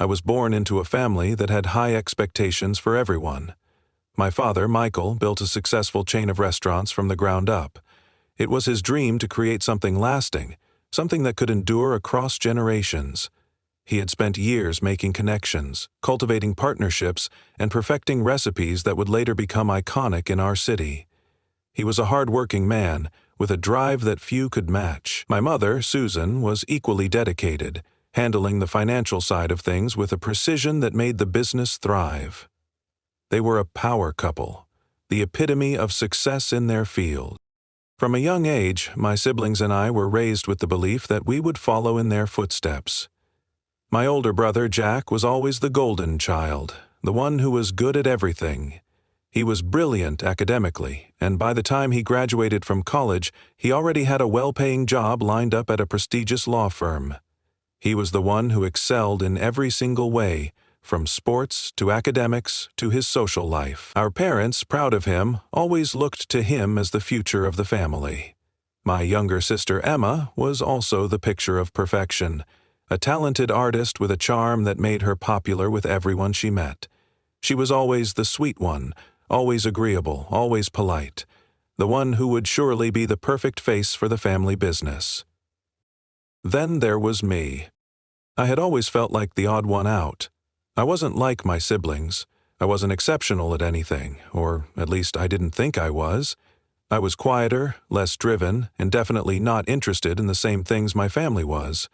I was born into a family that had high expectations for everyone. My father, Michael, built a successful chain of restaurants from the ground up. It was his dream to create something lasting, something that could endure across generations. He had spent years making connections, cultivating partnerships, and perfecting recipes that would later become iconic in our city. He was a hard-working man, with a drive that few could match. My mother, Susan, was equally dedicated, handling the financial side of things with a precision that made the business thrive. They were a power couple, the epitome of success in their field. From a young age, my siblings and I were raised with the belief that we would follow in their footsteps. My older brother, Jack, was always the golden child, the one who was good at everything. He was brilliant academically, and by the time he graduated from college, he already had a well-paying job lined up at a prestigious law firm. He was the one who excelled in every single way, from sports to academics to his social life. Our parents, proud of him, always looked to him as the future of the family. My younger sister, Emma, was also the picture of perfection, a talented artist with a charm that made her popular with everyone she met. She was always the sweet one, always agreeable, always polite, the one who would surely be the perfect face for the family business. Then there was me. I had always felt like the odd one out. I wasn't like my siblings. I wasn't exceptional at anything, or at least I didn't think I was. I was quieter, less driven, and definitely not interested in the same things my family was.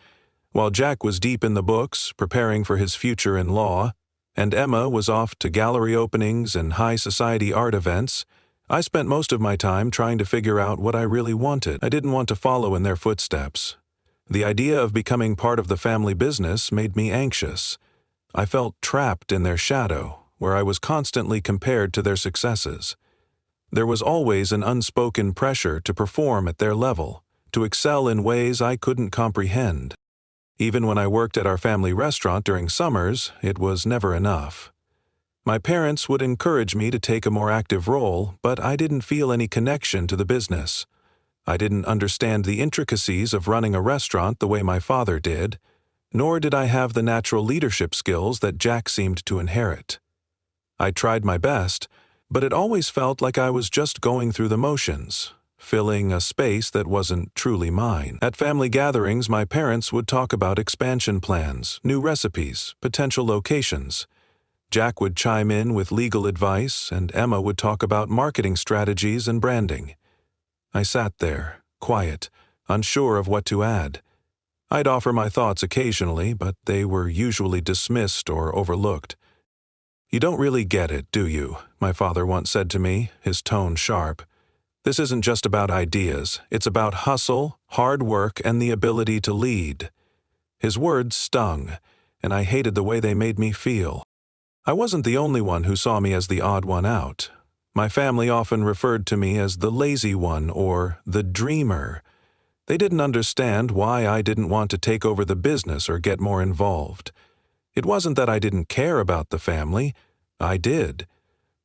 While Jack was deep in the books, preparing for his future in law, and Emma was off to gallery openings and high society art events, I spent most of my time trying to figure out what I really wanted. I didn't want to follow in their footsteps. The idea of becoming part of the family business made me anxious. I felt trapped in their shadow, where I was constantly compared to their successes. There was always an unspoken pressure to perform at their level, to excel in ways I couldn't comprehend. Even when I worked at our family restaurant during summers, it was never enough. My parents would encourage me to take a more active role, but I didn't feel any connection to the business. I didn't understand the intricacies of running a restaurant the way my father did, nor did I have the natural leadership skills that Jack seemed to inherit. I tried my best, but it always felt like I was just going through the motions, filling a space that wasn't truly mine. At family gatherings, my parents would talk about expansion plans, new recipes, potential locations. Jack would chime in with legal advice, and Emma would talk about marketing strategies and branding. I sat there, quiet, unsure of what to add. I'd offer my thoughts occasionally, but they were usually dismissed or overlooked. "You don't really get it, do you?" my father once said to me, his tone sharp. "This isn't just about ideas, it's about hustle, hard work, and the ability to lead." His words stung, and I hated the way they made me feel. I wasn't the only one who saw me as the odd one out. My family often referred to me as the lazy one or the dreamer. They didn't understand why I didn't want to take over the business or get more involved. It wasn't that I didn't care about the family. I did.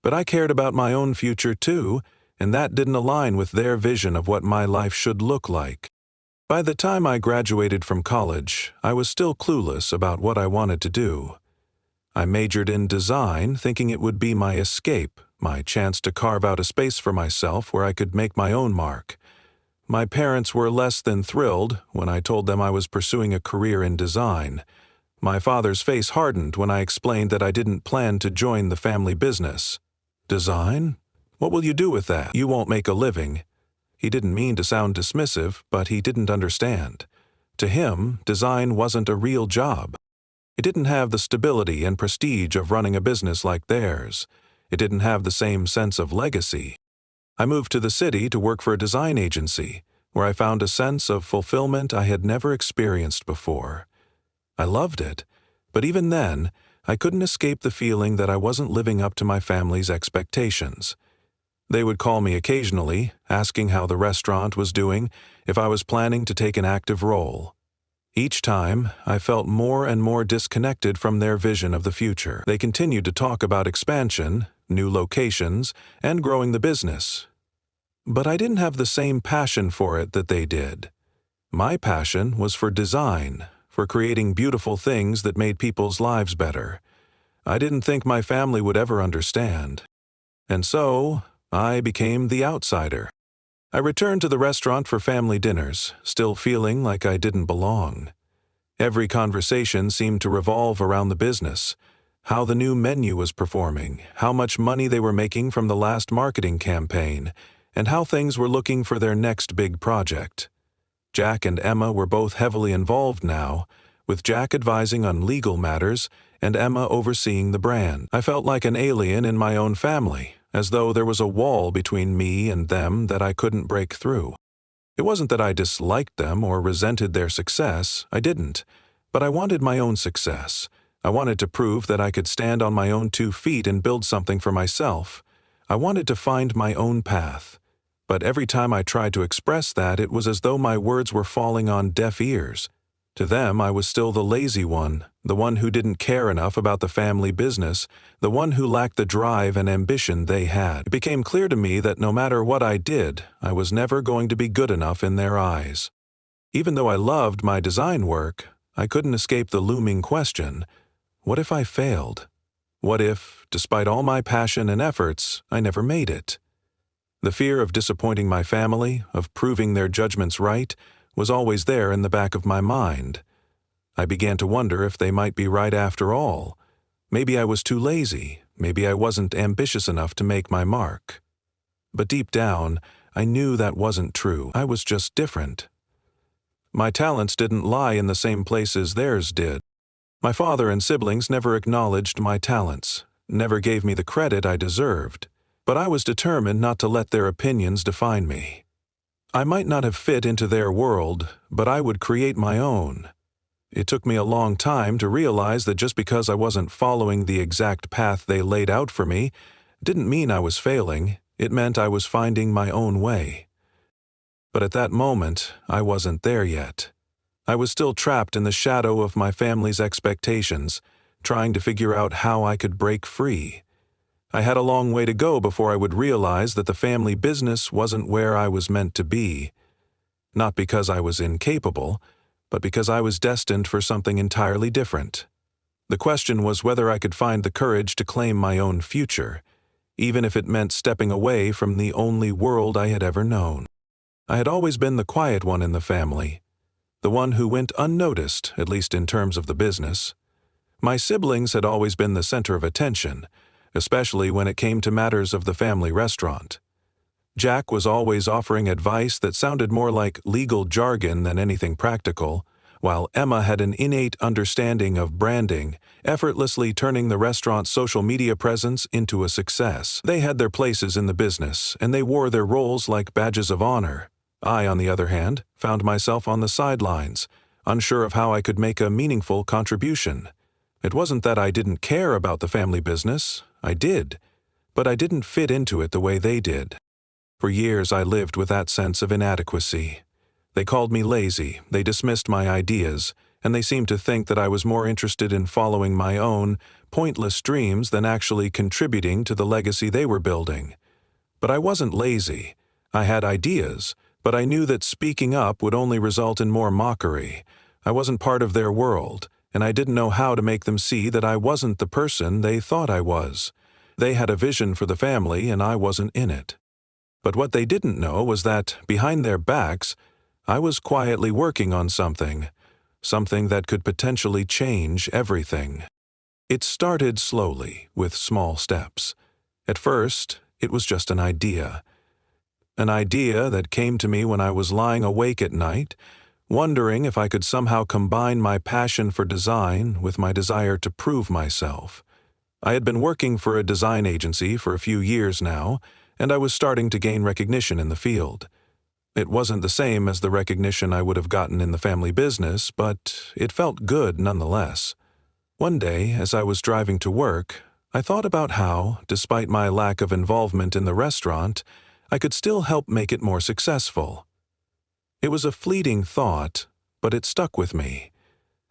But I cared about my own future too, and that didn't align with their vision of what my life should look like. By the time I graduated from college, I was still clueless about what I wanted to do. I majored in design, thinking it would be my escape, my chance to carve out a space for myself where I could make my own mark. My parents were less than thrilled when I told them I was pursuing a career in design. My father's face hardened when I explained that I didn't plan to join the family business. "Design? What will you do with that? You won't make a living." He didn't mean to sound dismissive, but he didn't understand. To him, design wasn't a real job. It didn't have the stability and prestige of running a business like theirs. It didn't have the same sense of legacy. I moved to the city to work for a design agency, where I found a sense of fulfillment I had never experienced before. I loved it, but even then, I couldn't escape the feeling that I wasn't living up to my family's expectations. They would call me occasionally, asking how the restaurant was doing, if I was planning to take an active role. Each time, I felt more and more disconnected from their vision of the future. They continued to talk about expansion, new locations, and growing the business. But I didn't have the same passion for it that they did. My passion was for design, for creating beautiful things that made people's lives better. I didn't think my family would ever understand. And so, I became the outsider. I returned to the restaurant for family dinners, still feeling like I didn't belong. Every conversation seemed to revolve around the business, how the new menu was performing, how much money they were making from the last marketing campaign, and how things were looking for their next big project. Jack and Emma were both heavily involved now, with Jack advising on legal matters and Emma overseeing the brand. I felt like an alien in my own family, as though there was a wall between me and them that I couldn't break through. It wasn't that I disliked them or resented their success, I didn't, but I wanted my own success. I wanted to prove that I could stand on my own 2 feet and build something for myself. I wanted to find my own path. But every time I tried to express that, it was as though my words were falling on deaf ears. To them, I was still the lazy one, the one who didn't care enough about the family business, the one who lacked the drive and ambition they had. It became clear to me that no matter what I did, I was never going to be good enough in their eyes. Even though I loved my design work, I couldn't escape the looming question, what if I failed? What if, despite all my passion and efforts, I never made it? The fear of disappointing my family, of proving their judgments right, was always there in the back of my mind. I began to wonder if they might be right after all. Maybe I was too lazy, maybe I wasn't ambitious enough to make my mark. But deep down, I knew that wasn't true. I was just different. My talents didn't lie in the same places theirs did. My father and siblings never acknowledged my talents, never gave me the credit I deserved. But I was determined not to let their opinions define me. I might not have fit into their world, but I would create my own. It took me a long time to realize that just because I wasn't following the exact path they laid out for me didn't mean I was failing, it meant I was finding my own way. But at that moment, I wasn't there yet. I was still trapped in the shadow of my family's expectations, trying to figure out how I could break free. I had a long way to go before I would realize that the family business wasn't where I was meant to be. Not because I was incapable, but because I was destined for something entirely different. The question was whether I could find the courage to claim my own future, even if it meant stepping away from the only world I had ever known. I had always been the quiet one in the family, the one who went unnoticed, at least in terms of the business. My siblings had always been the center of attention, especially when it came to matters of the family restaurant. Jack was always offering advice that sounded more like legal jargon than anything practical, while Emma had an innate understanding of branding, effortlessly turning the restaurant's social media presence into a success. They had their places in the business, and they wore their roles like badges of honor. I, on the other hand, found myself on the sidelines, unsure of how I could make a meaningful contribution. It wasn't that I didn't care about the family business. I did, but I didn't fit into it the way they did. For years I lived with that sense of inadequacy. They called me lazy, they dismissed my ideas, and they seemed to think that I was more interested in following my own, pointless dreams than actually contributing to the legacy they were building. But I wasn't lazy. I had ideas, but I knew that speaking up would only result in more mockery. I wasn't part of their world, and I didn't know how to make them see that I wasn't the person they thought I was. They had a vision for the family, and I wasn't in it. But what they didn't know was that, behind their backs, I was quietly working on something that could potentially change everything. It started slowly, with small steps. At first, it was just an idea. An idea that came to me when I was lying awake at night, wondering if I could somehow combine my passion for design with my desire to prove myself. I had been working for a design agency for a few years now, and I was starting to gain recognition in the field. It wasn't the same as the recognition I would have gotten in the family business, but it felt good nonetheless. One day, as I was driving to work, I thought about how, despite my lack of involvement in the restaurant, I could still help make it more successful. It was a fleeting thought, but it stuck with me.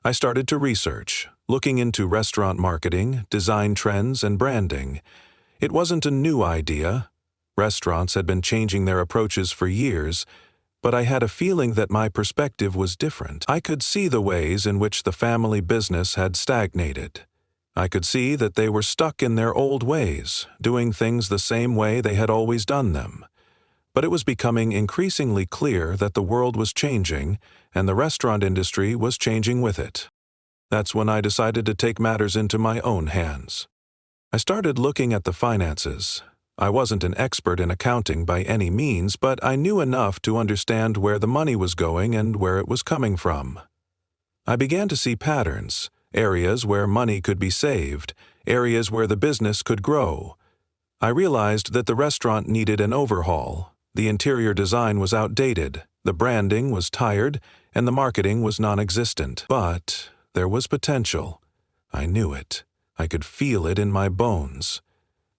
I started to research, looking into restaurant marketing, design trends, and branding. It wasn't a new idea. Restaurants had been changing their approaches for years, But I had a feeling that my perspective was different. I could see the ways in which the family business had stagnated. I could see that they were stuck in their old ways, doing things the same way they had always done them. But it was becoming increasingly clear that the world was changing, and the restaurant industry was changing with it. That's when I decided to take matters into my own hands. I started looking at the finances. I wasn't an expert in accounting by any means, but I knew enough to understand where the money was going and where it was coming from. I began to see patterns, areas where money could be saved, areas where the business could grow. I realized that the restaurant needed an overhaul. The interior design was outdated, the branding was tired, and the marketing was non-existent. But there was potential. I knew it. I could feel it in my bones.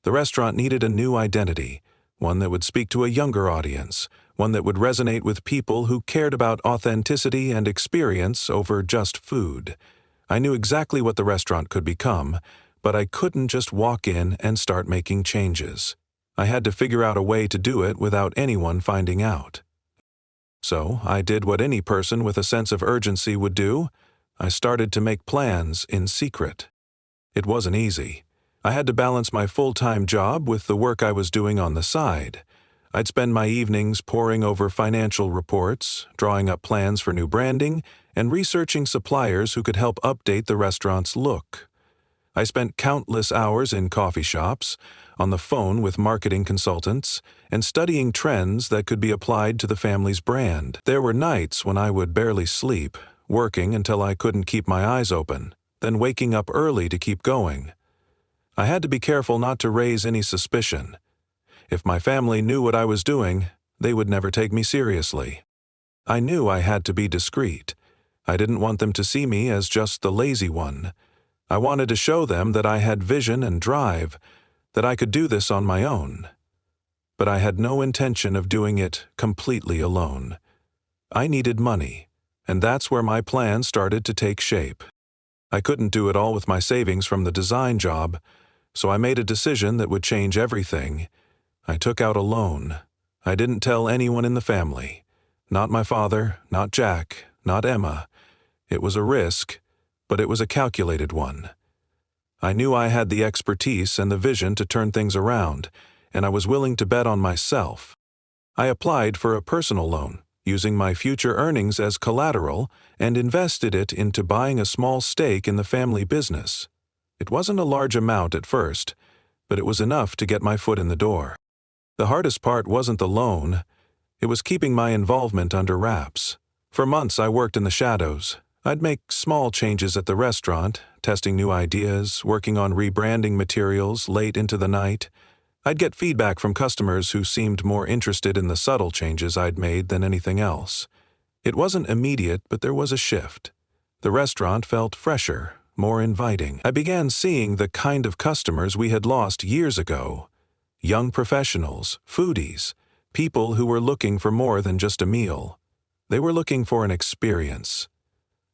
The restaurant needed a new identity, one that would speak to a younger audience, one that would resonate with people who cared about authenticity and experience over just food. I knew exactly what the restaurant could become, but I couldn't just walk in and start making changes. I had to figure out a way to do it without anyone finding out. So I did what any person with a sense of urgency would do. I started to make plans in secret. It wasn't easy. I had to balance my full-time job with the work I was doing on the side. I'd spend my evenings poring over financial reports, drawing up plans for new branding, and researching suppliers who could help update the restaurant's look. I spent countless hours in coffee shops, on the phone with marketing consultants, and studying trends that could be applied to the family's brand. There were nights when I would barely sleep, working until I couldn't keep my eyes open, then waking up early to keep going. I had to be careful not to raise any suspicion. If my family knew what I was doing, they would never take me seriously. I knew I had to be discreet. I didn't want them to see me as just the lazy one. I wanted to show them that I had vision and drive, that I could do this on my own. But I had no intention of doing it completely alone. I needed money, and that's where my plan started to take shape. I couldn't do it all with my savings from the design job, so I made a decision that would change everything. I took out a loan. I didn't tell anyone in the family. Not my father, not Jack, not Emma. It was a risk, but it was a calculated one. I knew I had the expertise and the vision to turn things around, and I was willing to bet on myself. I applied for a personal loan, using my future earnings as collateral, and invested it into buying a small stake in the family business. It wasn't a large amount at first, but it was enough to get my foot in the door. The hardest part wasn't the loan. It was keeping my involvement under wraps. For months I worked in the shadows. I'd make small changes at the restaurant, testing new ideas, working on rebranding materials late into the night. I'd get feedback from customers who seemed more interested in the subtle changes I'd made than anything else. It wasn't immediate, but there was a shift. The restaurant felt fresher, more inviting. I began seeing the kind of customers we had lost years ago. Young professionals, foodies, people who were looking for more than just a meal. They were looking for an experience.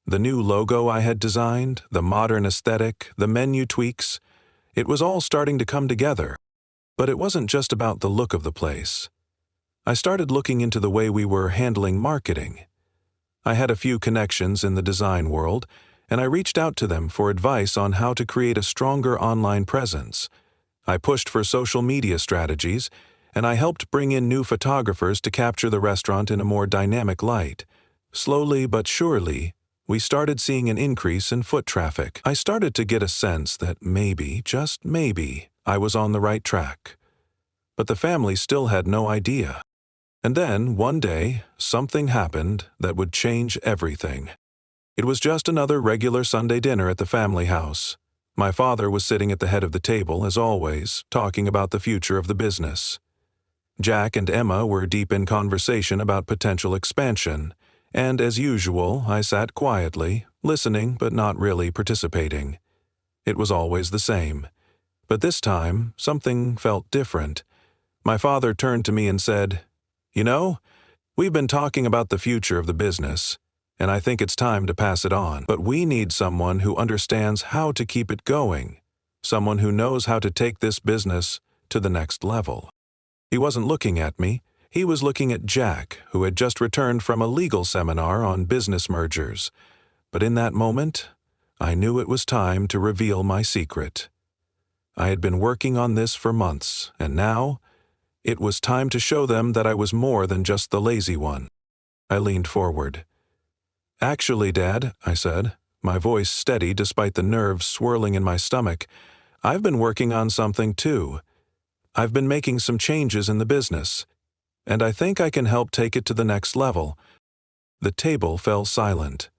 The new logo I had designed, the modern aesthetic, the menu tweaks, it was all starting to come together. But it wasn't just about the look of the place. I started looking into the way we were handling marketing. I had a few connections in the design world, and I reached out to them for advice on how to create a stronger online presence. I pushed for social media strategies, and I helped bring in new photographers to capture the restaurant in a more dynamic light. Slowly but surely, we started seeing an increase in foot traffic. I started to get a sense that maybe, just maybe, I was on the right track. But the family still had no idea. And then, one day, something happened that would change everything. It was just another regular Sunday dinner at the family house. My father was sitting at the head of the table, as always, talking about the future of the business. Jack and Emma were deep in conversation about potential expansion, and as usual, I sat quietly, listening but not really participating. It was always the same. But this time, something felt different. My father turned to me and said, "You know, we've been talking about the future of the business, and I think it's time to pass it on. But we need someone who understands how to keep it going, someone who knows how to take this business to the next level." He wasn't looking at me. He was looking at Jack, who had just returned from a legal seminar on business mergers. But in that moment, I knew it was time to reveal my secret. I had been working on this for months, and now it was time to show them that I was more than just the lazy one. I leaned forward. "Actually, Dad," I said, my voice steady despite the nerves swirling in my stomach, "I've been working on something too. I've been making some changes in the business, and I think I can help take it to the next level." The table fell silent.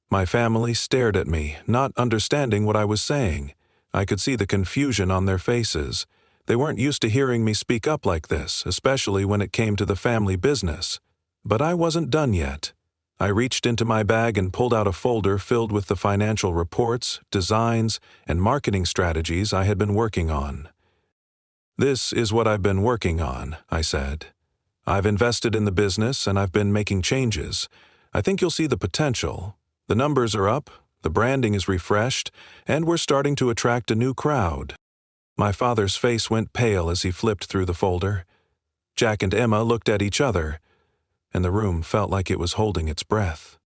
My family stared at me, not understanding what I was saying. I could see the confusion on their faces. They weren't used to hearing me speak up like this, especially when it came to the family business. But I wasn't done yet. I reached into my bag and pulled out a folder filled with the financial reports, designs, and marketing strategies I had been working on. "This is what I've been working on," I said. "I've invested in the business and I've been making changes. I think you'll see the potential. The numbers are up, the branding is refreshed, and we're starting to attract a new crowd." My father's face went pale as he flipped through the folder. Jack and Emma looked at each other, and the room felt like it was holding its breath.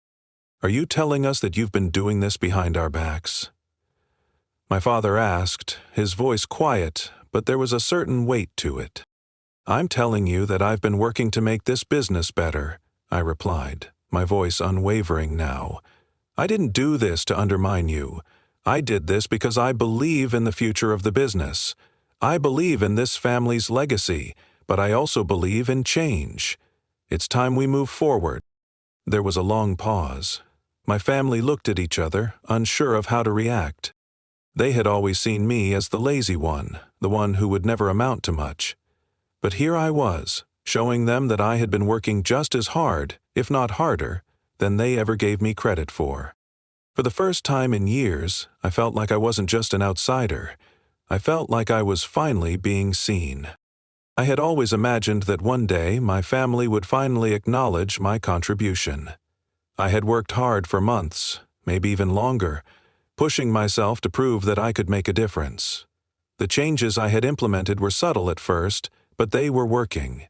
"Are you telling us that you've been doing this behind our backs?" My father asked, his voice quiet, but there was a certain weight to it. "I'm telling you that I've been working to make this business better," I replied, my voice unwavering now. "I didn't do this to undermine you. I did this because I believe in the future of the business. I believe in this family's legacy, but I also believe in change. It's time we move forward." There was a long pause. My family looked at each other, unsure of how to react. They had always seen me as the lazy one, the one who would never amount to much. But here I was, showing them that I had been working just as hard, if not harder, than they ever gave me credit for. For the first time in years, I felt like I wasn't just an outsider. I felt like I was finally being seen. I had always imagined that one day my family would finally acknowledge my contribution. I had worked hard for months, maybe even longer, pushing myself to prove that I could make a difference. The changes I had implemented were subtle at first, but they were working.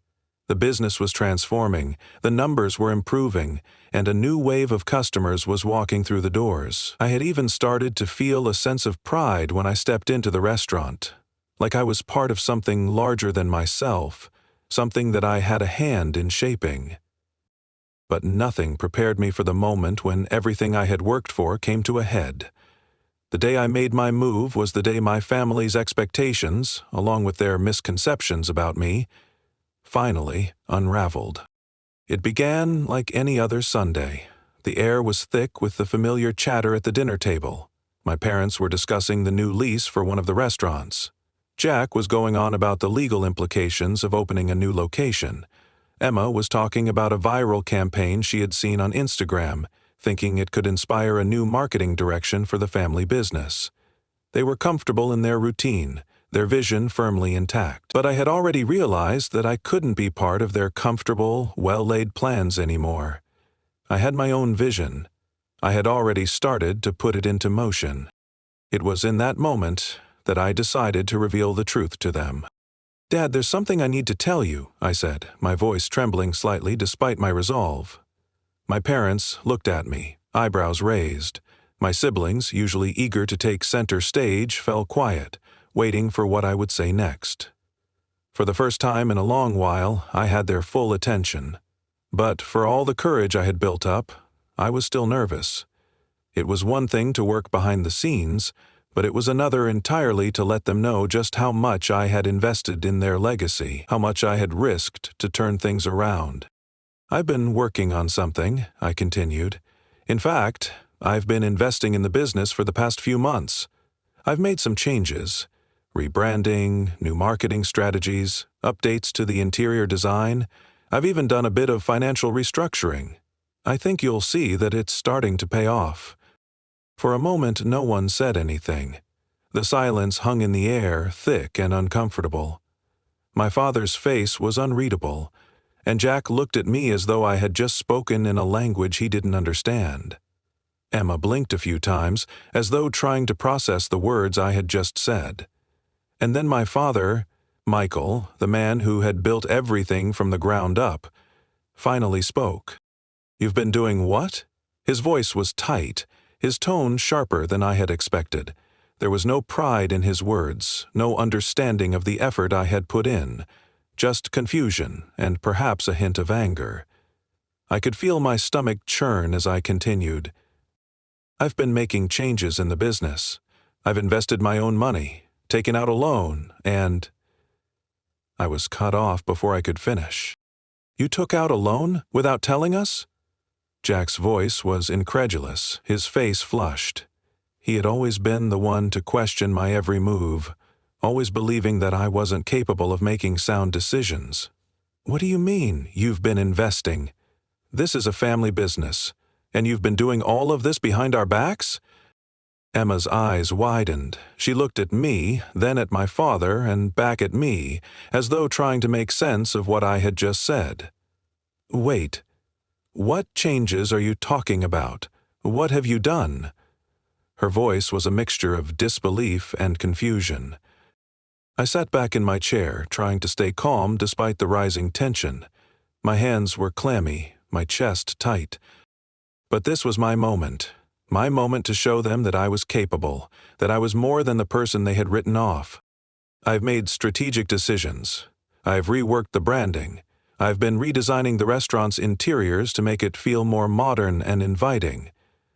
The business was transforming, the numbers were improving, and a new wave of customers was walking through the doors. I had even started to feel a sense of pride when I stepped into the restaurant, like I was part of something larger than myself, something that I had a hand in shaping. But nothing prepared me for the moment when everything I had worked for came to a head. The day I made my move was the day my family's expectations, along with their misconceptions about me, finally unraveled. It began like any other Sunday. The air was thick with the familiar chatter at the dinner table. My parents were discussing the new lease for one of the restaurants. Jack was going on about the legal implications of opening a new location. Emma was talking about a viral campaign she had seen on Instagram, thinking it could inspire a new marketing direction for the family business. They were comfortable in their routine, their vision firmly intact. But I had already realized that I couldn't be part of their comfortable, well-laid plans anymore. I had my own vision. I had already started to put it into motion. It was in that moment that I decided to reveal the truth to them. "Dad, there's something I need to tell you," I said, my voice trembling slightly despite my resolve. My parents looked at me, eyebrows raised. My siblings, usually eager to take center stage, fell quiet, waiting for what I would say next. For the first time in a long while, I had their full attention. But for all the courage I had built up, I was still nervous. It was one thing to work behind the scenes, but it was another entirely to let them know just how much I had invested in their legacy, how much I had risked to turn things around. "I've been working on something," I continued. "In fact, I've been investing in the business for the past few months. I've made some changes. Rebranding, new marketing strategies, updates to the interior design. I've even done a bit of financial restructuring. I think you'll see that it's starting to pay off." For a moment, no one said anything. The silence hung in the air, thick and uncomfortable. My father's face was unreadable, and Jack looked at me as though I had just spoken in a language he didn't understand. Emma blinked a few times, as though trying to process the words I had just said. And then my father, Michael, the man who had built everything from the ground up, finally spoke. "You've been doing what?" His voice was tight, his tone sharper than I had expected. There was no pride in his words, no understanding of the effort I had put in, just confusion and perhaps a hint of anger. I could feel my stomach churn as I continued. "I've been making changes in the business. I've invested my own money, taken out a loan, and—" I was cut off before I could finish. "You took out a loan without telling us?" Jack's voice was incredulous, his face flushed. He had always been the one to question my every move, always believing that I wasn't capable of making sound decisions. "What do you mean, you've been investing? This is a family business, and you've been doing all of this behind our backs?" Emma's eyes widened. She looked at me, then at my father, and back at me, as though trying to make sense of what I had just said. "Wait, what changes are you talking about? What have you done?" Her voice was a mixture of disbelief and confusion. I sat back in my chair, trying to stay calm despite the rising tension. My hands were clammy, my chest tight. But this was my moment to show them that I was capable, that I was more than the person they had written off. I've made strategic decisions. I've reworked the branding. I've been redesigning the restaurant's interiors to make it feel more modern and inviting.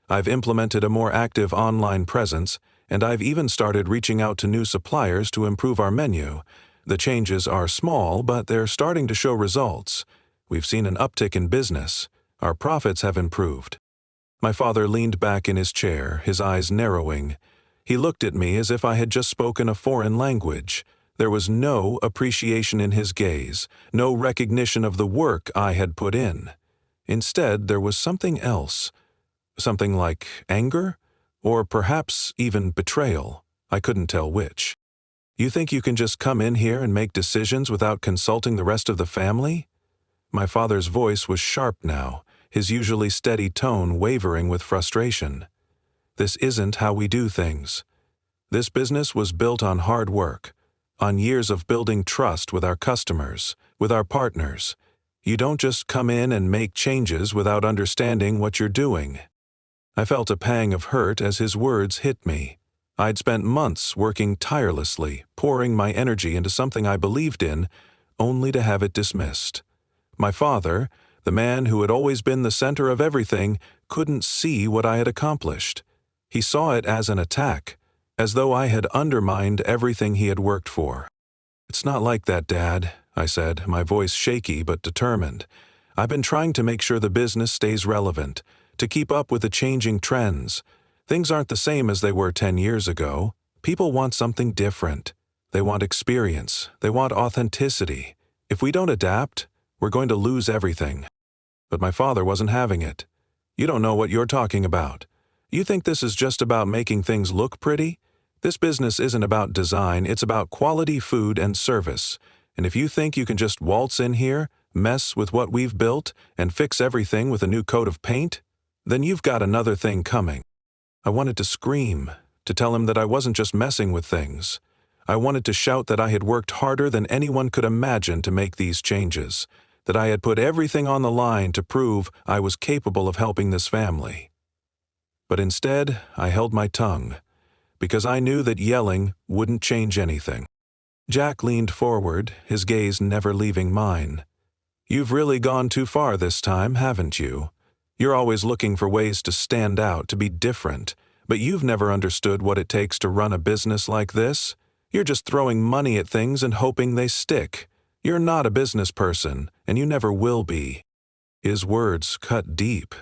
I've implemented a more active online presence, and I've even started reaching out to new suppliers to improve our menu. The changes are small, but they're starting to show results. We've seen an uptick in business. Our profits have improved. My father leaned back in his chair, his eyes narrowing. He looked at me as if I had just spoken a foreign language. There was no appreciation in his gaze, no recognition of the work I had put in. Instead, there was something else. Something like anger? Or perhaps even betrayal. I couldn't tell which. "You think you can just come in here and make decisions without consulting the rest of the family?" My father's voice was sharp now, his usually steady tone wavering with frustration. "This isn't how we do things. This business was built on hard work, on years of building trust with our customers, with our partners. You don't just come in and make changes without understanding what you're doing." I felt a pang of hurt as his words hit me. I'd spent months working tirelessly, pouring my energy into something I believed in, only to have it dismissed. My father, the man who had always been the center of everything, couldn't see what I had accomplished. He saw it as an attack, as though I had undermined everything he had worked for. "It's not like that, Dad," I said, my voice shaky but determined. "I've been trying to make sure the business stays relevant, to keep up with the changing trends. Things aren't the same as they were 10 years ago. People want something different. They want experience. They want authenticity. If we don't adapt, we're going to lose everything." But my father wasn't having it. "You don't know what you're talking about. You think this is just about making things look pretty? This business isn't about design, it's about quality food and service. And if you think you can just waltz in here, mess with what we've built, and fix everything with a new coat of paint, then you've got another thing coming." I wanted to scream, to tell him that I wasn't just messing with things. I wanted to shout that I had worked harder than anyone could imagine to make these changes, that I had put everything on the line to prove I was capable of helping this family. But instead, I held my tongue, because I knew that yelling wouldn't change anything. Jack leaned forward, his gaze never leaving mine. "You've really gone too far this time, haven't you? You're always looking for ways to stand out, to be different, but you've never understood what it takes to run a business like this. You're just throwing money at things and hoping they stick. You're not a business person, and you never will be." His words cut deep.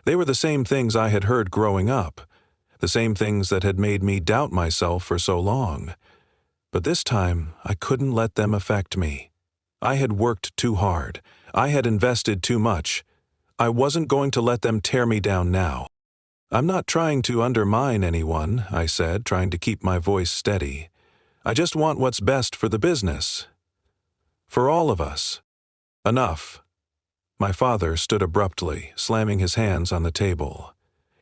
They were the same things I had heard growing up, the same things that had made me doubt myself for so long. But this time, I couldn't let them affect me. I had worked too hard. I had invested too much. I wasn't going to let them tear me down now. "I'm not trying to undermine anyone," I said, trying to keep my voice steady. "I just want what's best for the business. For all of us." "Enough." My father stood abruptly, slamming his hands on the table.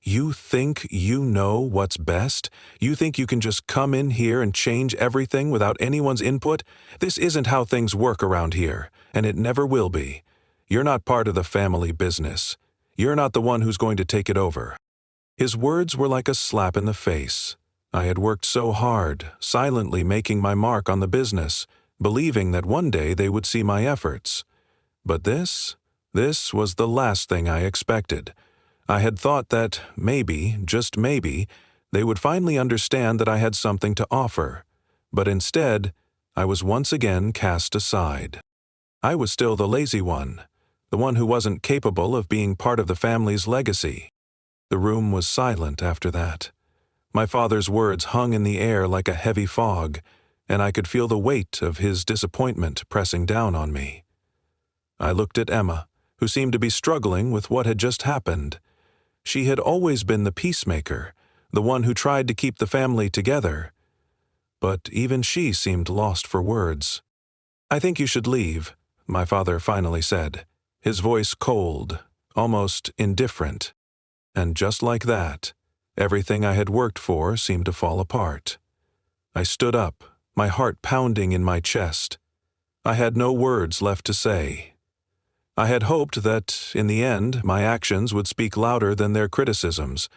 You think you know what's best? You think you can just come in here and change everything without anyone's input? This isn't how things work around here, and it never will be. You're not part of the family business. You're not the one who's going to take it over." His words were like a slap in the face. I had worked so hard, silently making my mark on the business, believing that one day they would see my efforts. But this was the last thing I expected. I had thought that maybe, just maybe, they would finally understand that I had something to offer. But instead, I was once again cast aside. I was still the lazy one, the one who wasn't capable of being part of the family's legacy. The room was silent after that. My father's words hung in the air like a heavy fog, and I could feel the weight of his disappointment pressing down on me. I looked at Emma, who seemed to be struggling with what had just happened. She had always been the peacemaker, the one who tried to keep the family together. But even she seemed lost for words. "I think you should leave," my father finally said, his voice cold, almost indifferent. And just like that, everything I had worked for seemed to fall apart. I stood up, my heart pounding in my chest. I had no words left to say. I had hoped that, in the end, my actions would speak louder than their criticisms,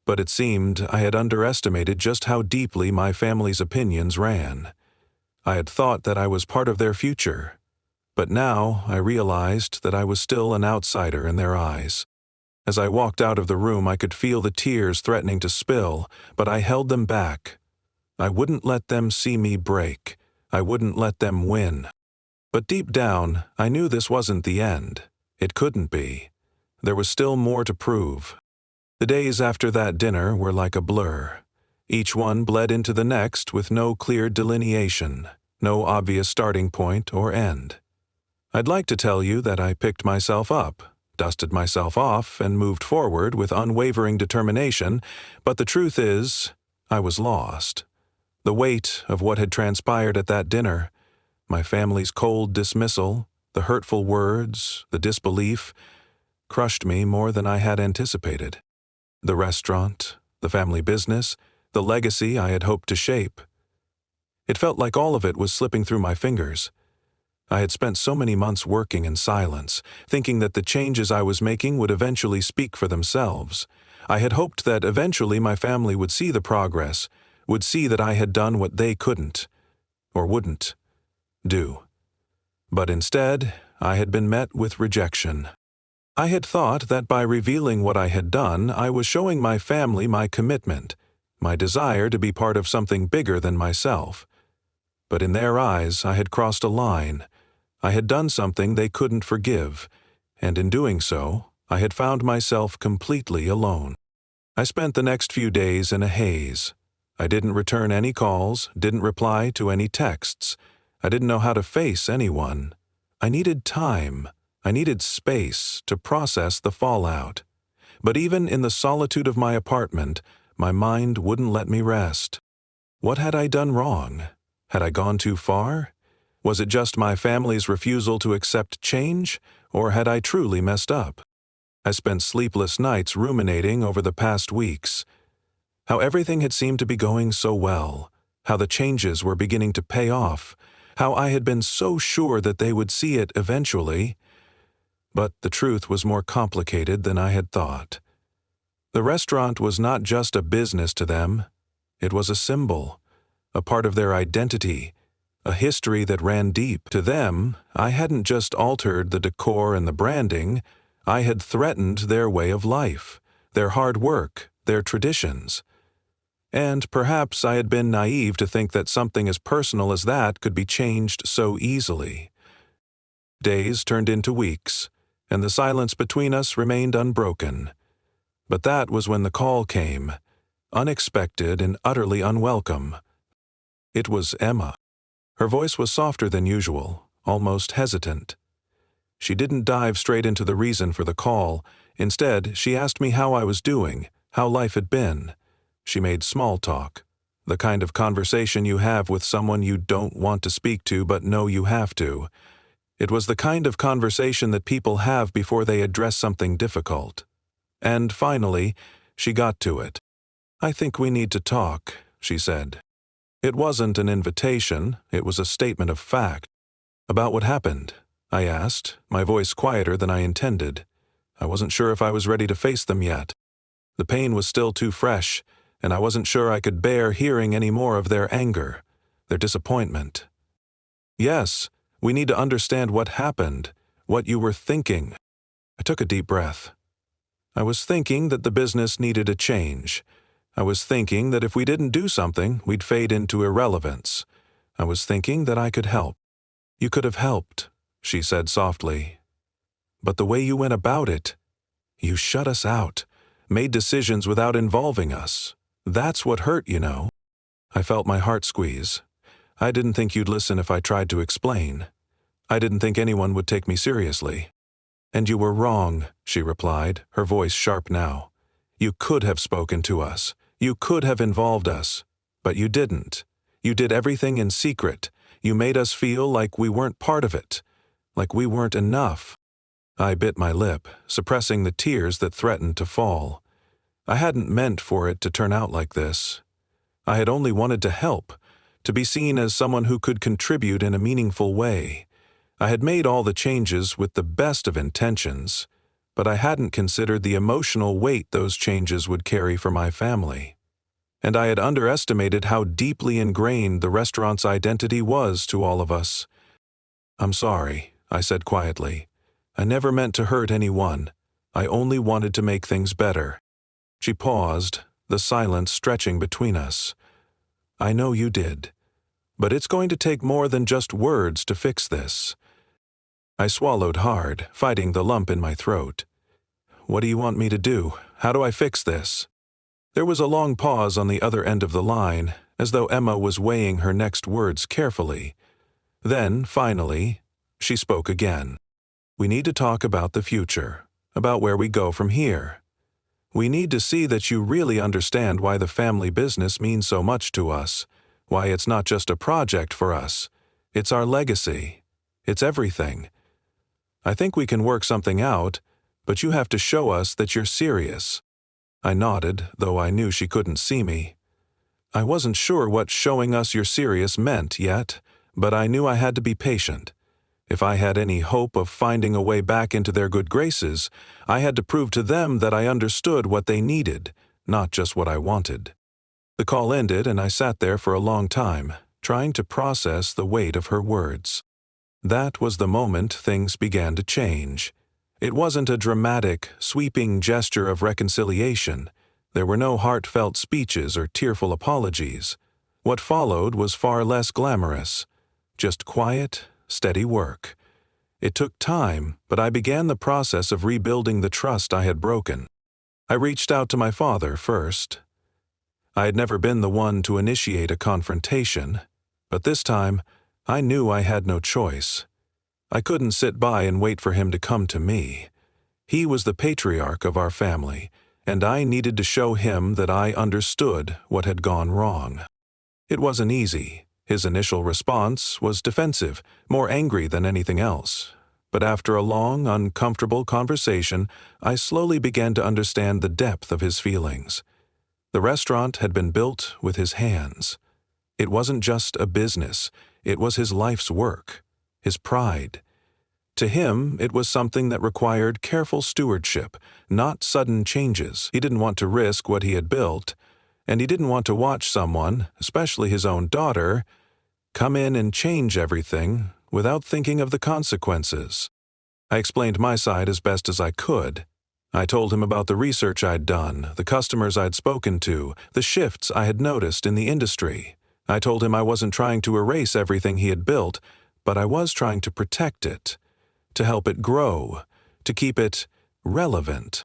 but it seemed I had underestimated just how deeply my family's opinions ran. I had thought that I was part of their future, but now I realized that I was still an outsider in their eyes. As I walked out of the room, I could feel the tears threatening to spill, but I held them back. I wouldn't let them see me break. I wouldn't let them win. But deep down, I knew this wasn't the end. It couldn't be. There was still more to prove. The days after that dinner were like a blur. Each one bled into the next with no clear delineation, no obvious starting point or end. I'd like to tell you that I picked myself up, dusted myself off, and moved forward with unwavering determination, but the truth is, I was lost. The weight of what had transpired at that dinner, my family's cold dismissal, the hurtful words, the disbelief, crushed me more than I had anticipated. The restaurant, the family business, the legacy I had hoped to shape. It felt like all of it was slipping through my fingers. I had spent so many months working in silence, thinking that the changes I was making would eventually speak for themselves. I had hoped that eventually my family would see the progress, would see that I had done what they couldn't, or wouldn't, do. But instead, I had been met with rejection. I had thought that by revealing what I had done, I was showing my family my commitment, my desire to be part of something bigger than myself. But in their eyes, I had crossed a line. I had done something they couldn't forgive, and in doing so, I had found myself completely alone. I spent the next few days in a haze. I didn't return any calls, didn't reply to any texts. I didn't know how to face anyone. I needed time. I needed space to process the fallout. But even in the solitude of my apartment, my mind wouldn't let me rest. What had I done wrong? Had I gone too far? Was it just my family's refusal to accept change, or had I truly messed up? I spent sleepless nights ruminating over the past weeks. How everything had seemed to be going so well, how the changes were beginning to pay off, how I had been so sure that they would see it eventually. But the truth was more complicated than I had thought. The restaurant was not just a business to them. It was a symbol, a part of their identity, a history that ran deep. To them, I hadn't just altered the decor and the branding, I had threatened their way of life, their hard work, their traditions. And perhaps I had been naive to think that something as personal as that could be changed so easily. Days turned into weeks, and the silence between us remained unbroken. But that was when the call came, unexpected and utterly unwelcome. It was Emma. Her voice was softer than usual, almost hesitant. She didn't dive straight into the reason for the call. Instead, she asked me how I was doing, how life had been. She made small talk, the kind of conversation you have with someone you don't want to speak to but know you have to. It was the kind of conversation that people have before they address something difficult. And finally, she got to it. "I think we need to talk," she said. It wasn't an invitation, it was a statement of fact. "About what happened?" I asked, my voice quieter than I intended. I wasn't sure if I was ready to face them yet. The pain was still too fresh, and I wasn't sure I could bear hearing any more of their anger, their disappointment. "Yes, we need to understand what happened, what you were thinking." I took a deep breath. I was thinking that the business needed a change. I was thinking that if we didn't do something, we'd fade into irrelevance. I was thinking that I could help. "You could have helped," she said softly. "But the way you went about it, you shut us out, made decisions without involving us. That's what hurt, you know." I felt my heart squeeze. I didn't think you'd listen if I tried to explain. I didn't think anyone would take me seriously. "And you were wrong," she replied, her voice sharp now. "You could have spoken to us. You could have involved us. But you didn't. You did everything in secret. You made us feel like we weren't part of it, like we weren't enough." I bit my lip, suppressing the tears that threatened to fall. I hadn't meant for it to turn out like this. I had only wanted to help, to be seen as someone who could contribute in a meaningful way. I had made all the changes with the best of intentions, but I hadn't considered the emotional weight those changes would carry for my family. And I had underestimated how deeply ingrained the restaurant's identity was to all of us. "I'm sorry," I said quietly. "I never meant to hurt anyone. I only wanted to make things better." She paused, the silence stretching between us. "I know you did. But it's going to take more than just words to fix this." I swallowed hard, fighting the lump in my throat. "What do you want me to do? How do I fix this?" There was a long pause on the other end of the line, as though Emma was weighing her next words carefully. Then, finally, she spoke again. "We need to talk about the future, about where we go from here. We need to see that you really understand why the family business means so much to us, why it's not just a project for us. It's our legacy. It's everything. I think we can work something out, but you have to show us that you're serious." I nodded, though I knew she couldn't see me. I wasn't sure what "showing us you're serious" meant yet, but I knew I had to be patient. If I had any hope of finding a way back into their good graces, I had to prove to them that I understood what they needed, not just what I wanted. The call ended, and I sat there for a long time, trying to process the weight of her words. That was the moment things began to change. It wasn't a dramatic, sweeping gesture of reconciliation. There were no heartfelt speeches or tearful apologies. What followed was far less glamorous. Just quiet, steady work. It took time, but I began the process of rebuilding the trust I had broken. I reached out to my father first. I had never been the one to initiate a confrontation, but this time, I knew I had no choice. I couldn't sit by and wait for him to come to me. He was the patriarch of our family, and I needed to show him that I understood what had gone wrong. It wasn't easy. His initial response was defensive, more angry than anything else. But after a long, uncomfortable conversation, I slowly began to understand the depth of his feelings. The restaurant had been built with his hands. It wasn't just a business, it was his life's work, his pride. To him, it was something that required careful stewardship, not sudden changes. He didn't want to risk what he had built, and he didn't want to watch someone, especially his own daughter, come in and change everything without thinking of the consequences. I explained my side as best as I could. I told him about the research I'd done, the customers I'd spoken to, the shifts I had noticed in the industry. I told him I wasn't trying to erase everything he had built, but I was trying to protect it, to help it grow, to keep it relevant.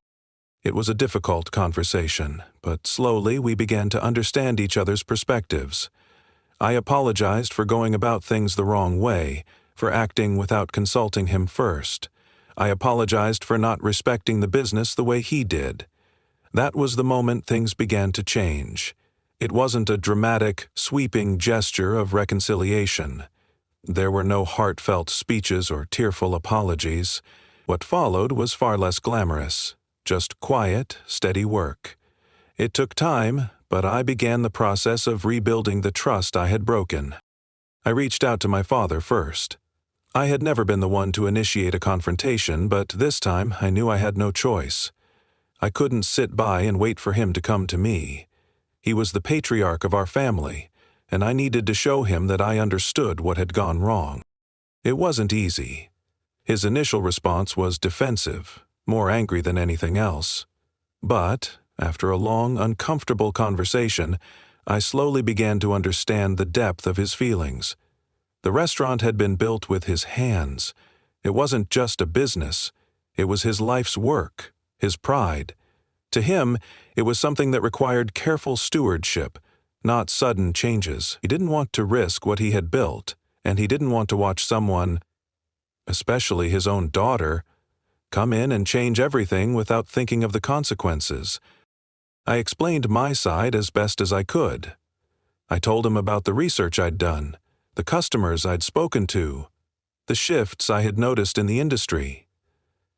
It was a difficult conversation, but slowly we began to understand each other's perspectives. I apologized for going about things the wrong way, for acting without consulting him first. I apologized for not respecting the business the way he did. That was the moment things began to change. It wasn't a dramatic, sweeping gesture of reconciliation. There were no heartfelt speeches or tearful apologies. What followed was far less glamorous, just quiet, steady work. It took time, but I began the process of rebuilding the trust I had broken. I reached out to my father first. I had never been the one to initiate a confrontation, but this time I knew I had no choice. I couldn't sit by and wait for him to come to me. He was the patriarch of our family, and I needed to show him that I understood what had gone wrong. It wasn't easy. His initial response was defensive, more angry than anything else. But, after a long, uncomfortable conversation, I slowly began to understand the depth of his feelings. The restaurant had been built with his hands. It wasn't just a business. It was his life's work, his pride. To him, it was something that required careful stewardship, not sudden changes. He didn't want to risk what he had built, and he didn't want to watch someone, especially his own daughter, come in and change everything without thinking of the consequences. I explained my side as best as I could. I told him about the research I'd done, the customers I'd spoken to, the shifts I had noticed in the industry.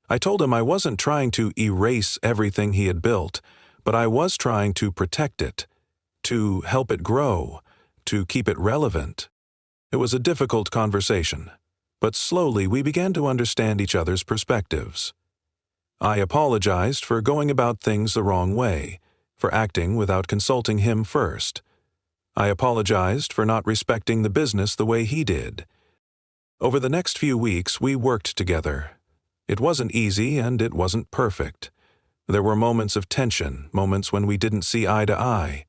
I told him I wasn't trying to erase everything he had built, but I was trying to protect it, to help it grow, to keep it relevant. It was a difficult conversation, but slowly we began to understand each other's perspectives. I apologized for going about things the wrong way, for acting without consulting him first. I apologized for not respecting the business the way he did. Over the next few weeks, we worked together. It wasn't easy and it wasn't perfect. There were moments of tension, moments when we didn't see eye to eye.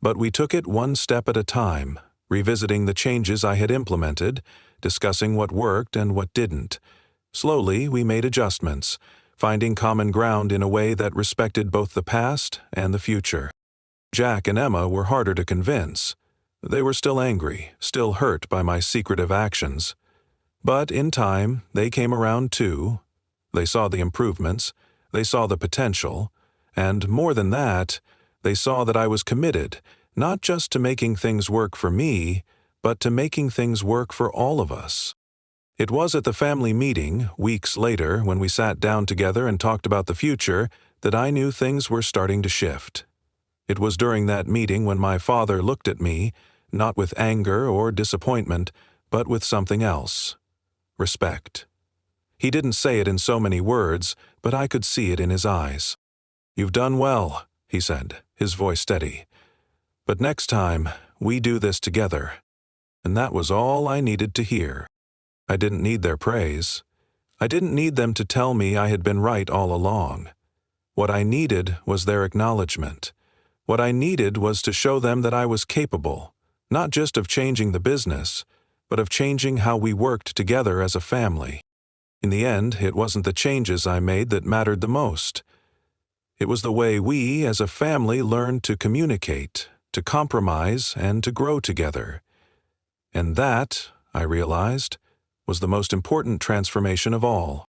But we took it one step at a time, revisiting the changes I had implemented, discussing what worked and what didn't. Slowly, we made adjustments, finding common ground in a way that respected both the past and the future. Jack and Emma were harder to convince. They were still angry, still hurt by my secretive actions. But in time, they came around too. They saw the improvements, they saw the potential, and more than that, they saw that I was committed, not just to making things work for me, but to making things work for all of us. It was at the family meeting, weeks later, when we sat down together and talked about the future, that I knew things were starting to shift. It was during that meeting when my father looked at me, not with anger or disappointment, but with something else: respect. He didn't say it in so many words, but I could see it in his eyes. "You've done well," he said, his voice steady. "But next time, we do this together." And that was all I needed to hear. I didn't need their praise. I didn't need them to tell me I had been right all along. What I needed was their acknowledgement. What I needed was to show them that I was capable, not just of changing the business, but of changing how we worked together as a family. In the end, it wasn't the changes I made that mattered the most. It was the way we, as a family, learned to communicate, to compromise, and to grow together. And that, I realized, was the most important transformation of all.